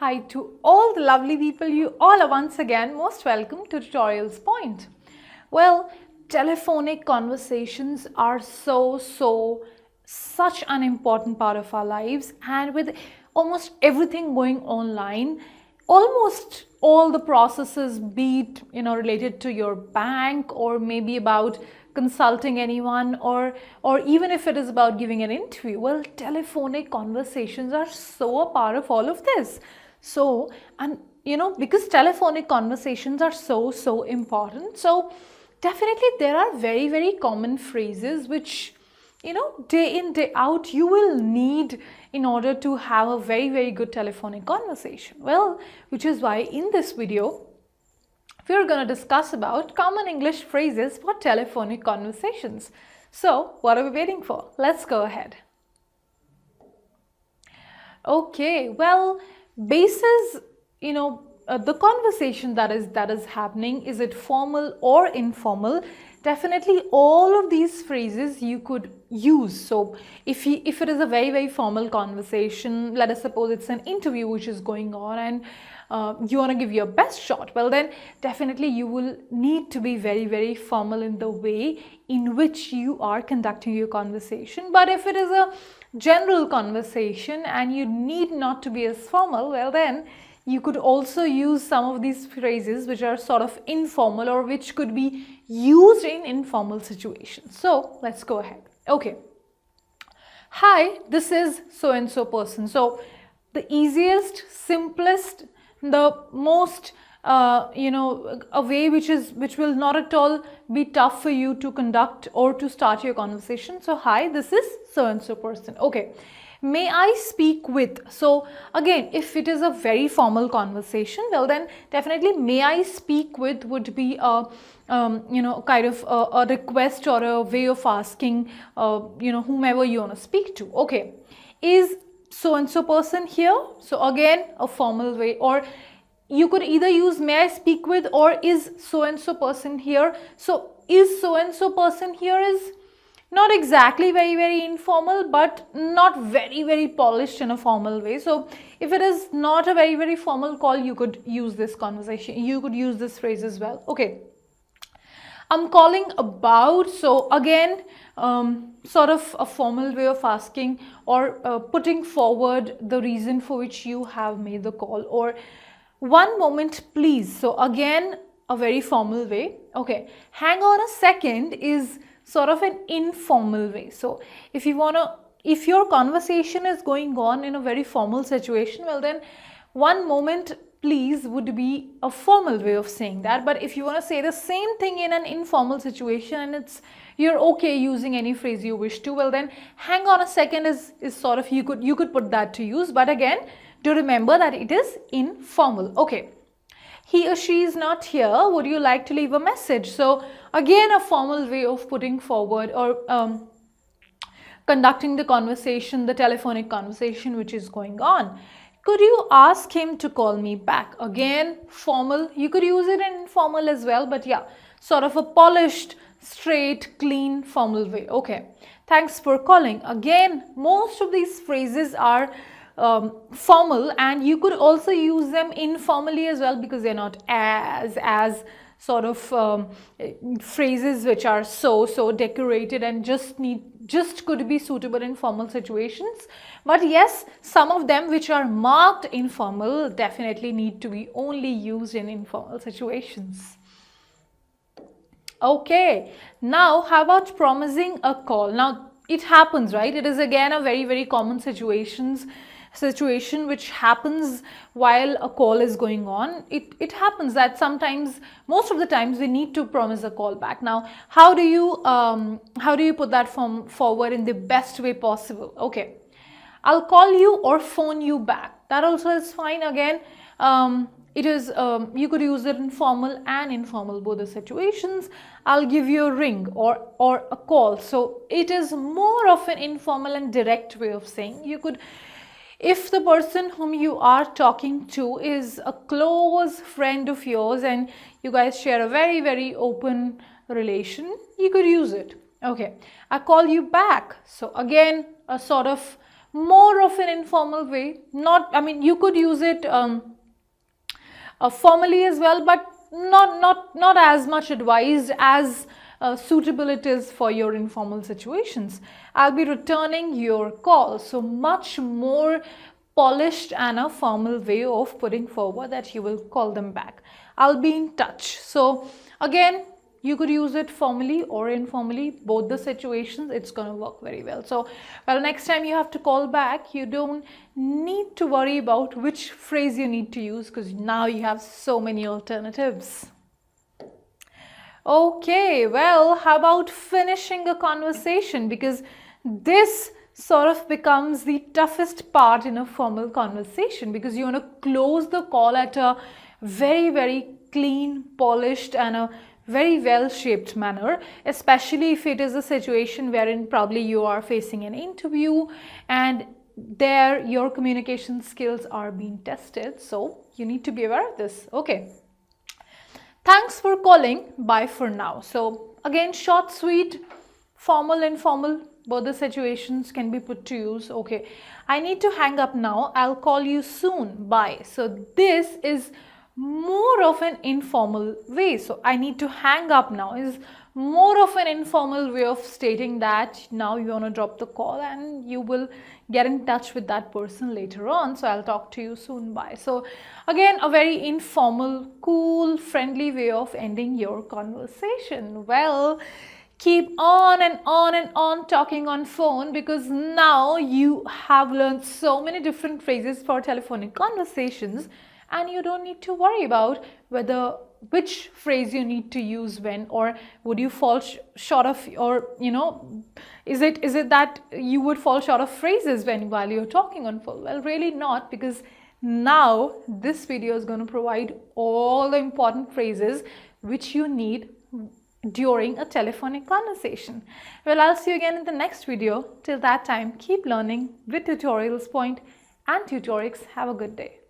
Hi to all the lovely people. You all are once again most welcome to Tutorials Point. Well, telephonic conversations are such an important part of our lives, and with almost everything going online, almost all the processes, be it related to your bank or maybe about consulting anyone, or even if it is about giving an interview, well, telephonic conversations are so a part of all of this. So, and because telephonic conversations are so important, so definitely there are very common phrases which day in day out you will need in order to have a very good telephonic conversation. Well, which is why in this video we're going to discuss about common English phrases for telephonic conversations. So what are we waiting for? Let's go ahead. Okay, well, basis the conversation that is happening, is it formal or informal? Definitely all of these phrases you could use. So if it is a very formal conversation, let us suppose it's an interview which is going on and you want to give your best shot, well then definitely you will need to be very formal in the way in which you are conducting your conversation. But if it is a general conversation and you need not to be as formal, well then you could also use some of these phrases which are sort of informal or which could be used in informal situations. So let's go ahead. Okay. Hi, this is so and so person. So the easiest, simplest, the most a way which will not at all be tough for you to conduct or to start your conversation. So hi, this is so and so person. Okay. May I speak with? So again, if it is a very formal conversation, well then definitely may I speak with would be a kind of a request or a way of asking whomever you want to speak to. Okay, is so and so person here? So again, a formal way. Or you could either use may I speak with or is so and so person here. So is so and so person here is not exactly very informal, but not very polished in a formal way. So if it is not a very formal call, you could use this conversation, you could use this phrase as well. Okay, I'm calling about. So again, sort of a formal way of asking or putting forward the reason for which you have made the call. Or one moment please. So again, a very formal way. Okay, hang on a second is sort of an informal way. So if your conversation is going on in a very formal situation, well then one moment please would be a formal way of saying that. But if you want to say the same thing in an informal situation and you're okay using any phrase you wish to, well then hang on a second is sort of, you could put that to use. But again, do remember that it is informal. Okay, he or she is not here, would you like to leave a message? So again, a formal way of putting forward or conducting the conversation, the telephonic conversation which is going on. Could you ask him to call me back? Again, formal. You could use it in informal as well, but yeah, sort of a polished, straight, clean, formal way. Okay, thanks for calling. Again, most of these phrases are formal, and you could also use them informally as well, because they're not as sort of phrases which are so decorated and just could be suitable in formal situations. But yes, some of them which are marked informal definitely need to be only used in informal situations. Okay, now how about promising a call? Now it happens, right? It is again a very common situation which happens while a call is going on. It happens that sometimes, most of the times, we need to promise a call back. Now how do you put that forward in the best way possible? Okay, I'll call you or phone you back. That also is fine. Again, it is you could use it in formal and informal, both the situations. I'll give you a ring or a call. So it is more of an informal and direct way of saying. You could, if the person whom you are talking to is a close friend of yours and you guys share a very open relation, you could use it. Okay, I call you back. So again, a sort of more of an informal way. Not, I mean, you could use it formally as well, but not as much advised as suitable it is for your informal situations. I'll be returning your call, so much more polished and a formal way of putting forward that you will call them back. I'll be in touch. So again, you could use it formally or informally, both the situations, it's going to work very well. So, well, next time you have to call back, you don't need to worry about which phrase you need to use, because now you have so many alternatives. Okay, well, how about finishing a conversation? Because this sort of becomes the toughest part in a formal conversation, because you want to close the call at a very clean, polished and a very well-shaped manner, especially if it is a situation wherein probably you are facing an interview and there your communication skills are being tested. So you need to be aware of this. Okay. Thanks for calling. Bye for now. So again, short, sweet, formal, informal, both the situations can be put to use. Okay, I need to hang up now. I'll call you soon. Bye. So this is more of an informal way. So I need to hang up now is more of an informal way of stating that now you want to drop the call and you will get in touch with that person later on. So I'll talk to you soon. Bye. So again, a very informal, cool, friendly way of ending your conversation. Well, keep on and on and on talking on phone, because now you have learned so many different phrases for telephonic conversations, and you don't need to worry about which phrase you need to use when, or would you fall short of, or is it that you would fall short of phrases while you're talking on phone? Well, really not, because now this video is going to provide all the important phrases which you need during a telephonic conversation. Well, I'll see you again in the next video. Till that time, keep learning with Tutorials Point and Tutorix. Have a good day.